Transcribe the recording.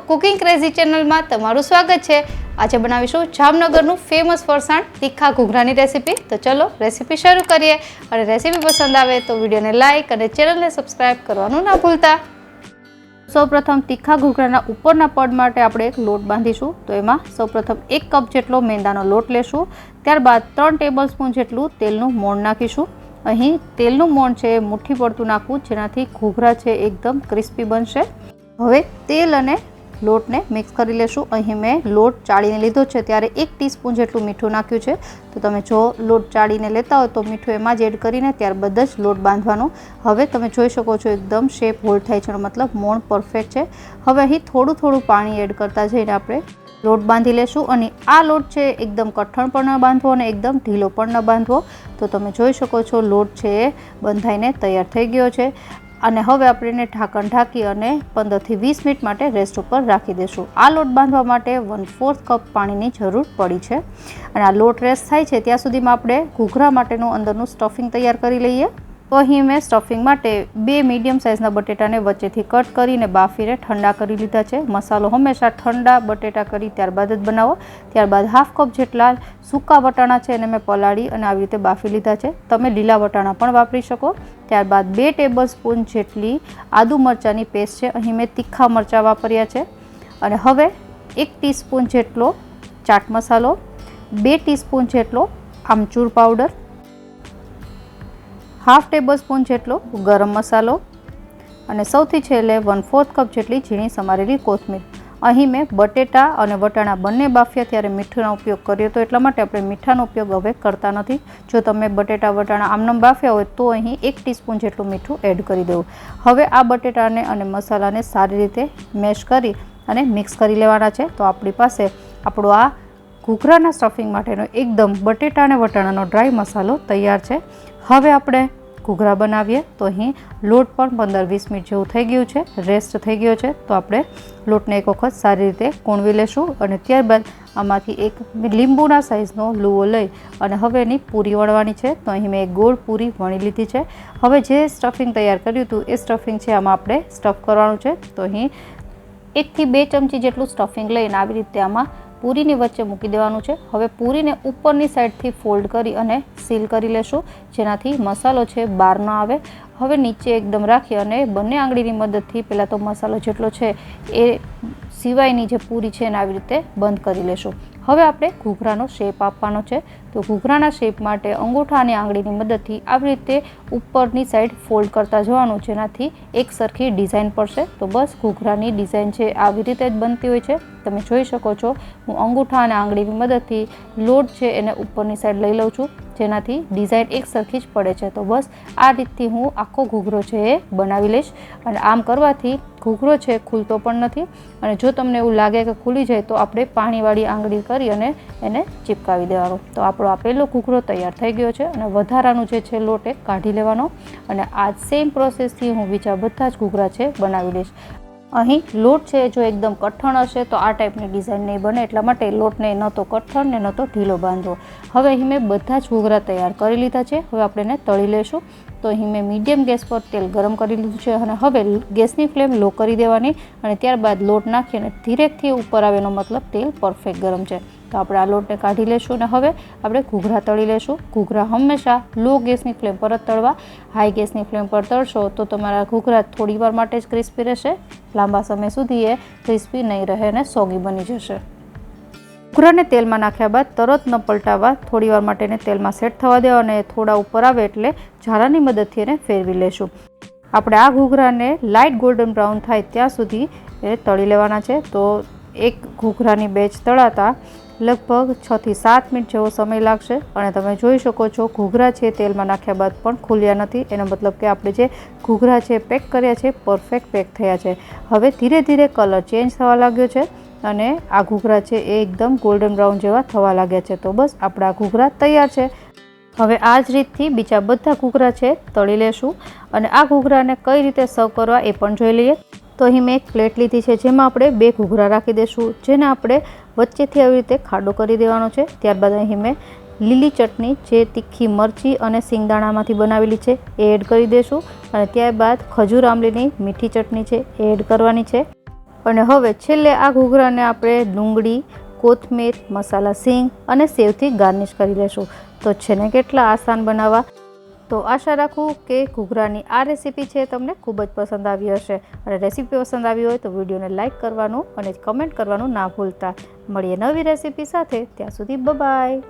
Cooking crazy ચેનલમાં તમારું સ્વાગત છે। આજે બનાવીશું જામનગરનું ફેમસ ફરસાણ તીખા ઘૂઘરાની રેસીપી। તો ચલો રેસીપી શરૂ કરીએ અને રેસીપી પસંદ આવે તો વિડીયોને લાઇક અને ચેનલને સબસ્ક્રાઇબ કરવાનું ના ભૂલતા। સૌપ્રથમ તીખા ઘૂઘરાના ઉપરના પડ માટે આપણે એક લોટ બાંધીશું। તો એમાં સૌપ્રથમ 1 કપ જેટલો મેંદાનો લોટ લેશું। ત્યારબાદ 3 ટેબલસ્પૂન જેટલું તેલનું મોણ નાખીશું। અહીં તેલનું મોણ છે મુઠ્ઠી પડતું નાખવું, જેનાથી ઘૂઘરા છે એકદમ ક્રિસ્પી બનશે। હવે તેલ અને લોટને મિક્સ કરી લેશું। અહીં મેં લોટ ચાળીને લીધો છે, ત્યારે 1 ટીસ્પૂન જેટલું મીઠું નાખ્યું છે। તો તમે જો લોટ ચાળીને લેતા હોય તો મીઠું એમાં જ એડ કરીને ત્યારબાદ જ લોટ બાંધવાનો। હવે તમે જોઈ શકો છો એકદમ શેપ હોલ્ડ થાય છે, મતલબ મોણ પરફેક્ટ છે। હવે અહીં થોડું પાણી એડ કરતા જઈને આપણે લોટ બાંધી લેશું। અને આ લોટ છે એકદમ કઠણ પણ ન બાંધવો અને એકદમ ઢીલો પણ ન બાંધવો। તો તમે જોઈ શકો છો લોટ છે એ બંધાઈને તૈયાર થઈ ગયો છે। અને હવે આપણે એને ઢાંકણ ઢાંકી અને 15 થી 20 મિનિટ માટે રેસ્ટ ઉપર રાખી દેશું। આ લોટ બાંધવા માટે 1/4 કપ પાણીની જરૂર પડી છે। અને આ લોટ રેસ્ટ થાય છે ત્યાં સુધીમાં આપણે ઘૂઘરા માટેનું અંદરનું સ્ટફિંગ તૈયાર કરી લઈએ। તો અહીં મેં સ્ટફિંગ માટે 2 મીડિયમ સાઇઝના બટેટાને વચ્ચેથી કટ કરીને બાફીને ઠંડા કરી લીધા છે। મસાલો હંમેશા ઠંડા બટેટા કરી ત્યારબાદ જ બનાવો। ત્યારબાદ હાફ કપ જેટલા સૂકા વટાણા છે એને મેં પલાળી અને આવી રીતે બાફી લીધા છે। તમે લીલા વટાણા પણ વાપરી શકો। ત્યારબાદ 2 ટેબલસ્પૂન જેટલી આદુ મરચાંની પેસ્ટ છે, અહીં મેં તીખા મરચાં વાપર્યા છે। અને હવે 1 ટીસ્પૂન જેટલો ચાટ મસાલો, 2 ટીસ્પૂન જેટલો આમચૂર પાવડર, હાફ ટેબલસ્પૂન જેટલો ગરમ મસાલો અને સૌથી છેલ્લે 1/4 કપ જેટલી ઝીણી સમારેલી કોથમીર। અહીં મેં બટેટા અને વટાણા બંને બાફ્યા ત્યારે મીઠાનો ઉપયોગ કર્યો હતો, એટલા માટે આપણે મીઠાનો ઉપયોગ હવે કરતા નથી। જો તમે બટેટા વટાણા આમનામ બાફ્યા હોય તો અહીં 1 ટીસ્પૂન જેટલું મીઠું એડ કરી દેવું। હવે આ બટેટાને અને મસાલાને સારી રીતે મેશ કરી અને મિક્સ કરી લેવાના છે। તો આપણી પાસે આપણો આ ઘૂઘરાના સ્ટફિંગ માટેનો એકદમ બટેટા અને વટાણાનો ડ્રાય મસાલો તૈયાર છે। હવે આપણે ઘૂઘરા બનાવીએ। તો અહીં લોટ પણ 15-20 મિનિટ જેવું થઈ ગયું છે, રેસ્ટ થઈ ગયો છે। તો આપણે લોટને એક વખત સારી રીતે કોણવી લેશું અને ત્યારબાદ આમાંથી એક લીંબુના સાઇઝનો લુવો લઈ અને હવે એની પૂરી વણવાની છે। તો અહીં મેં એક ગોળ પૂરી વણી લીધી છે। હવે જે સ્ટફિંગ તૈયાર કર્યું હતું એ સ્ટફિંગ છે આમાં આપણે સ્ટફ કરવાનું છે। તો અહીં 1 થી 2 ચમચી જેટલું સ્ટફિંગ લઈને આવી રીતે આમાં પૂરીની વચ્ચે મૂકી દેવાનું છે। હવે પૂરીને ઉપરની સાઈડથી ફોલ્ડ કરી અને સીલ કરી લેશું, જેનાથી મસાલો છે બહાર ન આવે। હવે નીચે એકદમ રાખી અને બંને આંગળીની મદદથી પહેલાં તો મસાલો જેટલો છે એ સિવાયની જે પૂરી છે એને આવી રીતે બંધ કરી લેશું। હવે આપણે ઘૂઘરાનો શેપ આપવાનો છે। તો ઘૂઘરાના શેપ માટે અંગૂઠા અને આંગળીની મદદથી આવી રીતે ઉપરની સાઈડ ફોલ્ડ કરતા જવાનું, જેનાથી એક સરખી ડિઝાઇન પડશે। તો બસ ઘૂઘરાની ડિઝાઇન છે આવી રીતે જ બનતી હોય છે। તમે જોઈ શકો છો હું અંગૂઠા અને આંગળીની મદદથી લોટ છે એને ઉપરની સાઈડ લઈ લઉં છું, જેનાથી ડિઝાઇન એક સરખી જ પડે છે। તો બસ આ રીતથી હું આખો ઘૂઘરો છે એ બનાવી લઈશ। અને આમ કરવાથી ઘૂઘરો છે ખુલતો પણ નથી। અને જો તમને એવું લાગે કે ખુલી જાય તો આપણે પાણીવાળી આંગળી કરી અને એને ચીપકાવી દેવાનો। તો આપણો આ પહેલો ઘૂઘરો તૈયાર થઈ ગયો છે અને વધારાનું જે છે લોટ એ કાઢી લેવાનો। અને આ સેમ પ્રોસેસથી હું બીજા બધા જ ઘૂઘરા છે બનાવી લઈશ। અહીં લોટ છે જો એકદમ કઠણ હશે તો આ ટાઈપની ડિઝાઇન નહીં બને, એટલા માટે લોટને ન તો કઠણ ને ન તો ઢીલો બાંધવો। હવે અહીં મેં બધા જ ઘૂઘરા તૈયાર કરી લીધા છે। હવે આપણે એને તળી લેશું। તો અહીં મેં મીડિયમ ગેસ પર તેલ ગરમ કરી લીધું છે અને હવે ગેસની ફ્લેમ લો કરી દેવાની અને ત્યારબાદ લોટ નાખી અને ધીરેથી ઉપર આવે એનો મતલબ તેલ પરફેક્ટ ગરમ છે। તો આપણે આ લોટને કાઢી લેશું અને હવે આપણે ઘૂઘરા તળી લેશું। ઘૂઘરા હંમેશા લો ગેસની ફ્લેમ પર જ તળવા। હાઈ ગેસની ફ્લેમ પર તળશો તો તમારા ઘૂઘરા થોડી વાર માટે જ ક્રિસ્પી રહેશે, લાંબા સમય સુધી એ ક્રિસ્પી નહીં રહે અને સોગી બની જશે। ઘૂઘરાને તેલમાં નાખ્યા બાદ તરત ન પલટાવવા, થોડી વાર માટે એને તેલમાં સેટ થવા દેવા અને થોડા ઉપર આવે એટલે ઝારાની મદદથી એને ફેરવી લેશું। આપણે આ ઘૂઘરાને લાઇટ ગોલ્ડન બ્રાઉન થાય ત્યાં સુધી એ તળી લેવાના છે। તો એક ઘૂઘરાની બેચ તળાતા લગભગ 6 થી 7 મિનિટ જેવો સમય લાગશે। અને તમે જોઈ શકો છો ઘૂઘરા છે તેલમાં નાખ્યા બાદ પણ ખુલ્યા નથી, એનો મતલબ કે આપણે જે ઘૂઘરા છે પેક કર્યા છે પરફેક્ટ પેક થયા છે। હવે ધીરે ધીરે કલર ચેન્જ થવા લાગ્યો છે અને આ ઘૂઘરા છે એ એકદમ ગોલ્ડન બ્રાઉન જેવા થવા લાગ્યા છે। તો બસ આપણા ઘૂઘરા તૈયાર છે। હવે આ જ રીતથી બીજા બધા ઘૂઘરા છે તળી લેશું અને આ ઘૂઘરાને કઈ રીતે સર્વ કરવા એ પણ જોઈ લઈએ। તો અહીં મેં એક પ્લેટ લીધી છે, જેમાં આપણે 2 ઘૂઘરા રાખી દઈશું, જેને આપણે વચ્ચેથી આવી રીતે ખાડો કરી દેવાનો છે। ત્યારબાદ અહીં મેં લીલી ચટણી જે તીખી મરચી અને સિંગદાણામાંથી બનાવેલી છે એ એડ કરી દઈશું અને ત્યારબાદ ખજૂર આંબલીની મીઠી ચટણી છે એ એડ કરવાની છે। અને હવે છેલ્લે આ ઘૂઘરાને આપણે ડુંગળી, કોથમીર, મસાલા સિંગ અને સેવથી ગાર્નિશ કરી લેશું. તો છે ને કેટલા આસાન બનાવવા. તો આશા રાખું કે ઘૂઘરાની આ રેસીપી છે તમને ખૂબ જ પસંદ આવી હશે. અને રેસીપી પસંદ આવી હોય તો વિડીયોને લાઇક કરવાનું અને કમેન્ટ કરવાનું ના ભૂલતા. મળીએ નવી રેસીપી સાથે. ત્યાં સુધી બાય.